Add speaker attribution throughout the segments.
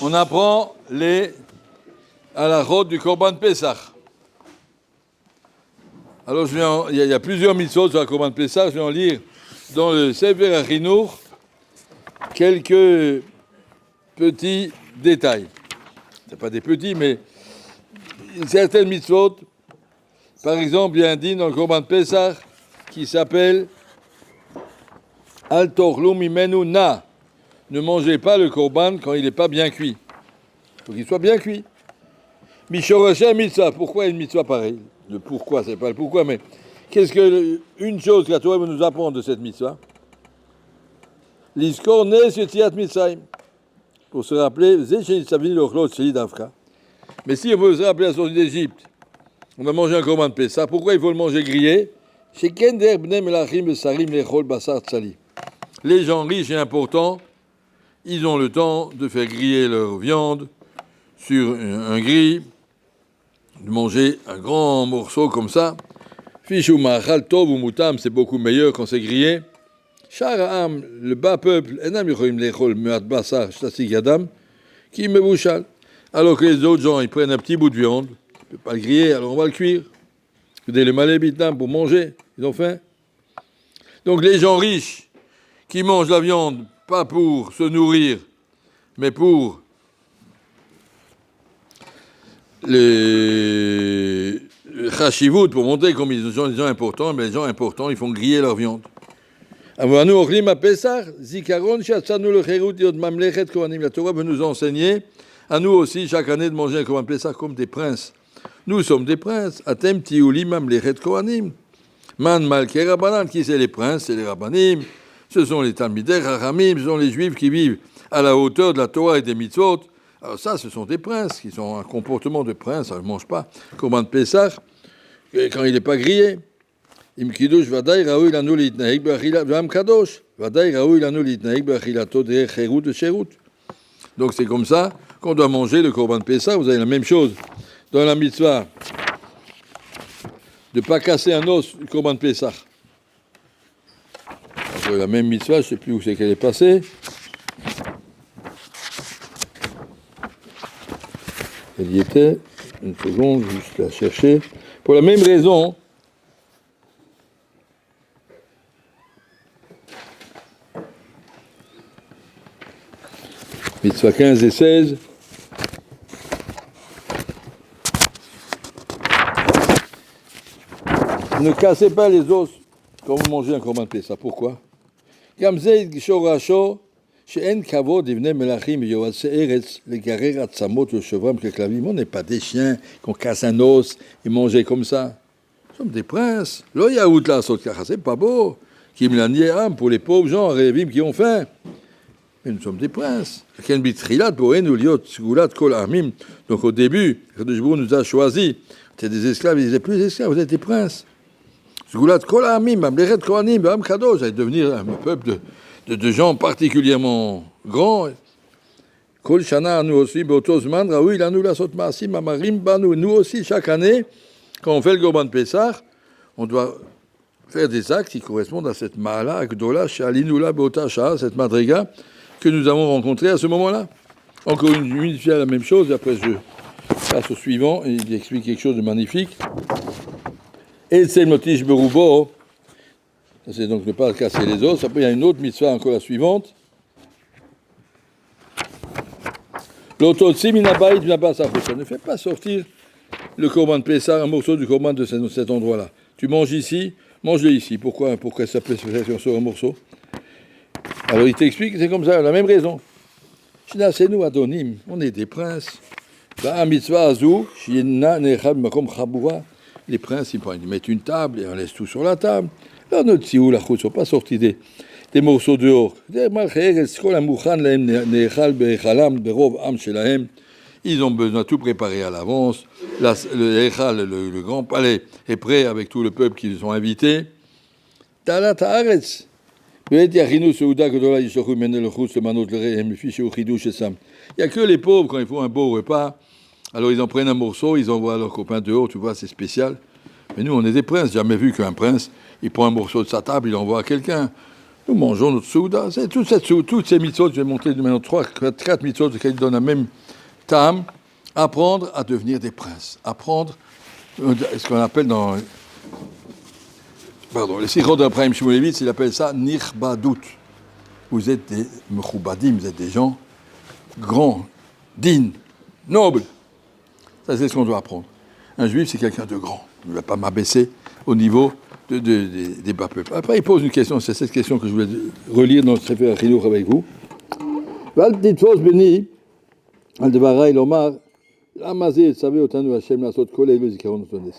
Speaker 1: On apprend les halachot du Korban Pessah. Alors, il y a plusieurs mitzvot sur la Korban Pessah. Je vais en lire dans le Sefer HaChinuch quelques petits détails. Ce pas des petits, mais certaines mitzvot. Par exemple, il y a un din dans le Korban Pessah qui s'appelle Al Tochlu Mimenu Na. Ne mangez pas le Korban quand il n'est pas bien cuit. Il faut qu'il soit bien cuit. Mishorasha mitzvah. Pourquoi une mitzvah pareille? Le pourquoi, c'est pas le pourquoi, mais une chose que la Torah veut nous apprendre de cette mitzvah? L'Iskor ne yetziat Mitzrayim. Pour se rappeler, mais si on veut se rappeler la sortie d'Égypte, on a mangé un Korban de Pessah. Pourquoi il faut le manger grillé? Les gens riches et importants, ils ont le temps de faire griller leur viande sur un grill, de manger un grand morceau comme ça. Fichou ma'achal tov ou mutam, c'est beaucoup meilleur quand c'est grillé. Sha'ara'am, le bas peuple, enam yocholim lechol me'at basar shtasik yadam, qui me bouchal. Alors que les autres gens, ils prennent un petit bout de viande, on ne peut pas le griller, alors on va le cuire. Des les malébitam pour manger, ils ont faim. Donc les gens riches qui mangent la viande, pas pour se nourrir, mais pour les chashivut, pour montrer comme ils sont des gens importants, mais les gens importants, ils font griller leur viande. La Torah veut nous enseigner, à nous aussi, chaque année, de manger un Korban Pessah comme des princes. Nous sommes des princes. Atem tiuli mamlechet kohanim. Man malke rabbanan. Qui c'est les princes? C'est les rabbanim. Ce sont les talmidei chachamim. Ce sont les juifs qui vivent à la hauteur de la Torah et des mitzvot. Alors ça, ce sont des princes qui ont un comportement de prince. Ça ne mange pas Korban Pessah quand il n'est pas grillé. Im kiddush vaday raoui lanu litnaik b'achilat v'am kadosh. Vaday raoui lanu litnaik b'achilato de cherut de cherut. Donc c'est comme ça qu'on doit manger le Korban Pessah. Vous avez la même chose dans la mitzvah de ne pas casser un os du Korban Pessah. Alors, la même mitzvah, je ne sais plus où c'est qu'elle est passée. Elle y était. Une seconde, juste la chercher. Pour la même raison, mitzvah 15 et 16, ne cassez pas les os quand vous mangez un Korban de Pessah. Pourquoi? On n'est pas des chiens qu'on casse un os et manger comme ça. Nous sommes des princes. Lo yaout la sot kacha, c'est pas beau. Qui me l'a nié pour les pauvres gens révim qui ont faim. Mais nous sommes des princes. Donc au début, Kadosh Baruch nous a choisis. Vous êtes des esclaves, ils disaient plus esclaves, vous êtes des princes. Vous allez devenir un peuple de gens particulièrement grands. Nous aussi, chaque année, quand on fait le Korban Pessah, on doit faire des actes qui correspondent à cette Ma'ala, Agdola, Shalinula, Beotasha, cette Madriga que nous avons rencontrée à ce moment-là. Encore une fois, la même chose, et après je passe au suivant, et il explique quelque chose de magnifique. Et c'est le motif berubo, c'est donc ne pas casser les os. Après, il y a une autre mitzvah, encore la suivante. L'ototsi minabayit minabasa. Ça ne fait pas sortir le Korban de Pessah, un morceau du Korban de cet endroit-là. Tu manges ici, mange-le ici. Pourquoi ça peut se faire sur un morceau? Alors il t'explique, c'est comme ça, la même raison. C'est nous adonim, on est des princes. Les princes, ils mettent une table et on laisse tout sur la table. Là, notre sioux, la route, ne sont pas sortis des morceaux dehors. Ils ont besoin de tout préparer à l'avance. Le grand palais est prêt avec tout le peuple qui sont invités. Il n'y a que les pauvres, quand ils font un beau repas, alors ils en prennent un morceau, ils envoient à leurs copains dehors, tu vois, c'est spécial. Mais nous, on est des princes, j'ai jamais vu qu'un prince, il prend un morceau de sa table, il l'envoie à quelqu'un. Nous mangeons notre souda. C'est toutes ces mitzvot, je vais monter maintenant 4 mitzvot qui donnent la même tam. Apprendre à devenir des princes. Apprendre ce qu'on appelle dans les sikhot d'Abraham Shmulevitz, il appelle ça nirbadut. Vous êtes des mechoubadim, vous êtes des gens grands, dignes, nobles. Ça, c'est ce qu'on doit apprendre. Un juif, c'est quelqu'un de grand. Il ne va pas m'abaisser au niveau des bas peuples. Après, il pose une question, c'est cette question que je voulais relire dans le Sefer HaChinuch avec vous. Val titfos beni, al devarai lomar, l'amazé, vous savez, otanu Hashem lasot kol elu zikaron otones.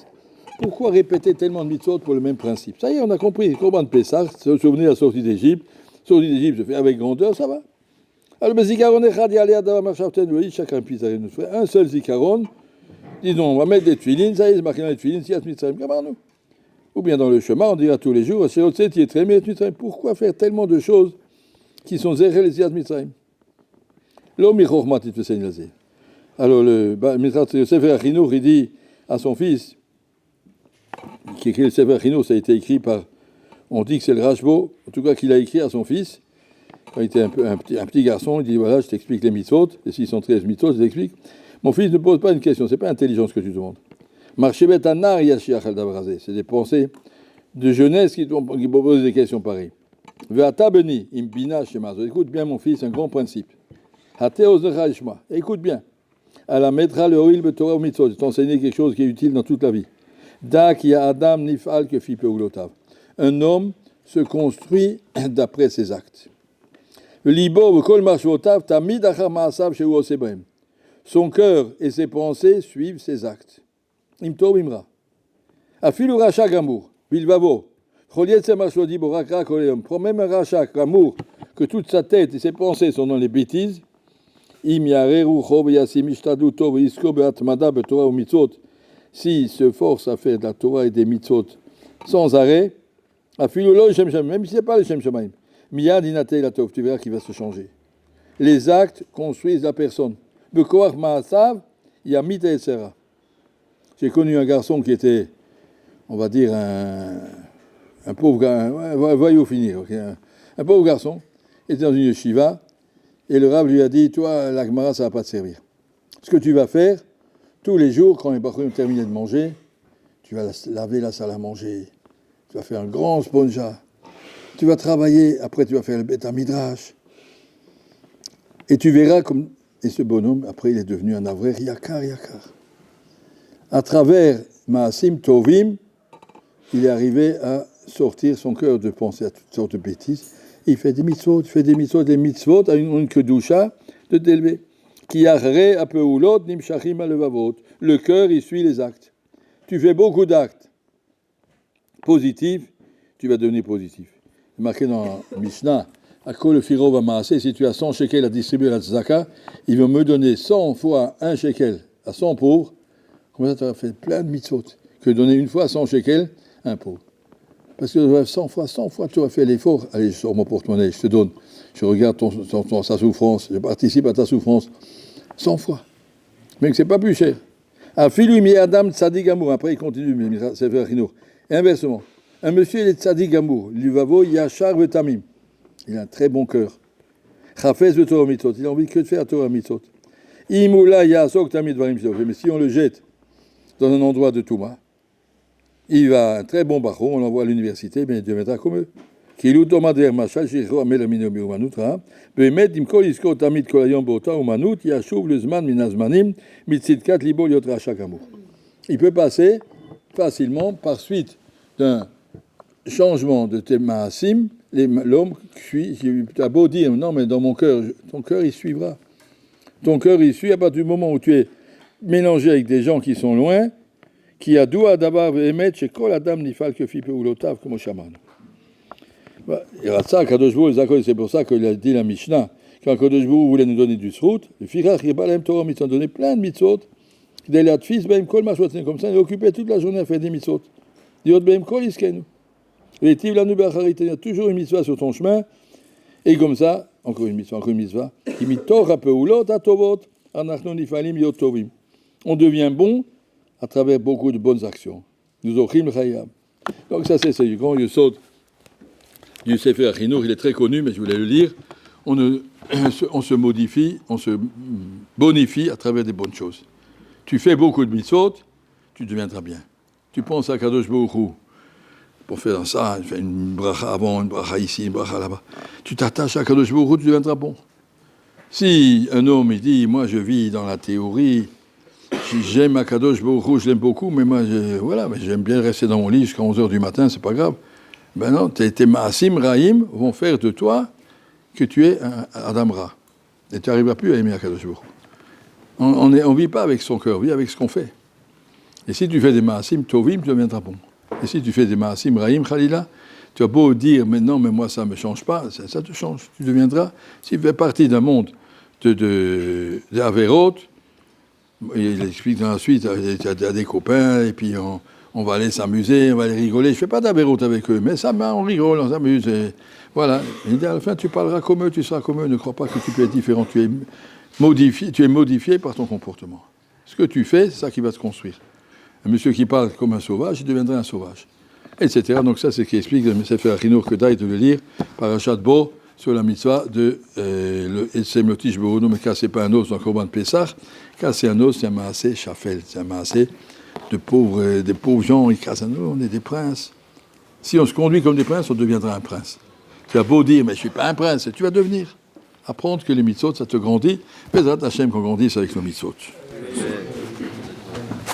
Speaker 1: Pourquoi répéter tellement de mitzvot pour le même principe? Ça y est, on a compris. Corban de Pessah, se souvenir de la sortie d'Égypte. Sortie d'Égypte se fait avec grandeur, ça va. Alors, le zikaron echad yalei adav machshavten v'yi, chacun puisse aller nous faire un seul zikaron. Disons, on va mettre des tuilines, ça y est, c'est marqué dans les tuilines, Siyat Mitzrayim, comme nous. Ou bien dans le chemin, on dira tous les jours, pourquoi faire tellement de choses qui sont zérées les Siyat Mitzrayim? L'homme il chormat, il te saigne la zé. Alors, le Sefer HaChinuch, il dit à son fils, qui écrit le Sefer HaChinuch, ça a été écrit par, on dit que c'est le Rashbo, en tout cas qu'il a écrit à son fils, quand il était un petit garçon, il dit, voilà, je t'explique les mitzvot, les 613 mitzvot, je t'explique. Mon fils ne pose pas une question, c'est pas intelligence que tu demandes. Marchebet anar yashiach al davrazé, c'est des pensées de jeunesse qui proposent des questions pareilles. Ve'ata beni imbina shemazo, écoute bien mon fils, un grand principe. Hateos necha ishma, écoute bien. Ala metra le oil betorah mitzvot, je t'enseigner quelque chose qui est utile dans toute la vie. Da ki adam nifal que fi peulotav. Un homme se construit d'après ses actes. Libo kol marshvotav tamid achar ma'asav shehu oseh bahem. Son cœur et ses pensées suivent ses actes. Imto imra. Afilu racha gamour, bilvavo. Choliet se marshvodi borakra koleum. Même un racha gamour, que toute sa tête et ses pensées sont dans les bêtises. Im yareru chob yasim ishtadu tov isko beatmada betorah umitzot. S'il se force à faire de la Torah et des mitzvot sans arrêt, afilu lo shem shem, même si ce n'est pas le shem shemaim. Miyad inatei la tov, tu verras qu'il va se changer. Les actes construisent la personne. Bekoach ma'asav yamit etzera. J'ai connu un garçon qui était, on va dire, un pauvre gars, voyou finir, okay, un pauvre garçon, il était dans une yeshiva, et le Rav lui a dit, toi, la Gemara, ça ne va pas te servir. Ce que tu vas faire, tous les jours, quand les Bachorim ont terminé de manger, tu vas laver la salle à manger, tu vas faire un grand sponja, tu vas travailler, après tu vas faire le Beth Midrash, et tu verras comme... Et ce bonhomme, après, il est devenu un avrer yakar. À travers Maasim Tovim, il est arrivé à sortir son cœur de penser à toutes sortes de bêtises. Il fait des mitzvot, à une kedusha de t'élever. Qui arrête un peu ou l'autre, nimshachim alevavot. Le cœur, il suit les actes. Tu fais beaucoup d'actes positifs, tu vas devenir positif. C'est marqué dans Mishnah. À quoi le firo va masser, si tu as 100 shekels à distribuer à la tzaka, il va me donner 100 fois 1 shekel à 100 pauvres. Comme ça, tu as fait plein de mitzvot. Que donner une fois 100 shekels à un pauvre. Parce que 100 fois, tu as fait l'effort. Allez, je sors mon porte-monnaie, je te donne. Je regarde sa souffrance, je participe à ta souffrance. 100 fois. Mais que ce n'est pas plus cher. À Philou mi Adam tzadik amour. Après, il continue, c'est vers Chinour. Et inversement, un monsieur, il est tzadik amour. L'uvavo yachar vetamim. Il a un très bon cœur. Chafez le Torah mitzvot. Il a envie que de faire Torah mitzvot. Imula yasok tamid varim shel. Mais si on le jette dans un endroit de Touma, il va un très bon bachon, on l'envoie à l'université, mais il deviendra comme eux. Kilu Toma der machal shichro amel aminu biumanutra. Bemet imkol isko tamid kolayom bota umanut yashuv le zman minazmanim mitzidkat libo yotra shakamu. Il peut passer facilement par suite d'un changement de Maasim. L'homme suit, tu as beau dire, non, mais dans mon cœur, ton cœur, il suivra. Ton cœur, il suit à partir du moment où tu es mélangé avec des gens qui sont loin, qui a doua d'avoir émettre chez kol adam nifal que fipe ou l'otav comme au chaman. Il y a ça, Kadosh Baruch, c'est pour ça qu'il a dit la Mishnah, quand Kadosh Baruch voulait nous donner du srout, le firach, il balem Torah, il s'en donnait plein de mitzvot, d'Eliat fils, ben kol machot, comme ça, il occupait toute la journée à faire des mitzvot. Diot ben kol iskenu. Il y a toujours une mitzvah sur ton chemin, et comme ça, encore une mitzvah. On devient bon à travers beaucoup de bonnes actions. Donc ça, c'est du grand yesod du Sefer Achinour, il est très connu, mais je voulais le lire. On se modifie, on se bonifie à travers des bonnes choses. Tu fais beaucoup de mitzvot, tu deviendras bien. Tu penses à Kadosh Baruch Hu, pour faire ça, tu fais une bracha avant, une bracha ici, une bracha là-bas. Tu t'attaches à Kadosh Baruch Hu, tu deviendras bon. Si un homme il dit, moi je vis dans la théorie, j'aime Akadosh Baruch Hu, je l'aime beaucoup, mais moi mais j'aime bien rester dans mon lit jusqu'à 11h du matin, c'est pas grave. Ben non, tes Maasim Raïm vont faire de toi que tu es un Adam Ra. Et tu n'arriveras plus à aimer Akadosh Baruch Hu. On ne vit pas avec son cœur, on vit avec ce qu'on fait. Et si tu fais des Maasim Tovim, tu deviendras bon. Et si tu fais des Maasim Raïm, Khalila, tu as beau dire, mais non, mais moi ça ne me change pas, ça te change. Tu deviendras, si tu fais partie d'un monde d'Averot, il explique dans la suite, tu as des copains, et puis on va aller s'amuser, on va aller rigoler. Je ne fais pas d'Averot avec eux, mais on rigole, on s'amuse. Et voilà. Il dit, à la fin, tu parleras comme eux, tu seras comme eux. Ne crois pas que tu peux être différent. Tu es modifié par ton comportement. Ce que tu fais, c'est ça qui va te construire. Un monsieur qui parle comme un sauvage, il deviendra un sauvage. Etc. Donc ça, c'est ce qui explique le Sefer Achinour que d'aille de le lire, Parashat Bo, sur la mitzvah de Etzem Lotish Be'ono, mais car c'est pas un os dans le Korban Pessah, car c'est un os, c'est un maasé Shafel, c'est un maasé des pauvres gens, ils cassent un os, on est des princes. Si on se conduit comme des princes, on deviendra un prince. Tu as beau dire, mais je suis pas un prince, tu vas devenir. Apprendre que les mitzvot, ça te grandit, mais Hashem qu'on grandisse avec nos mitzvot.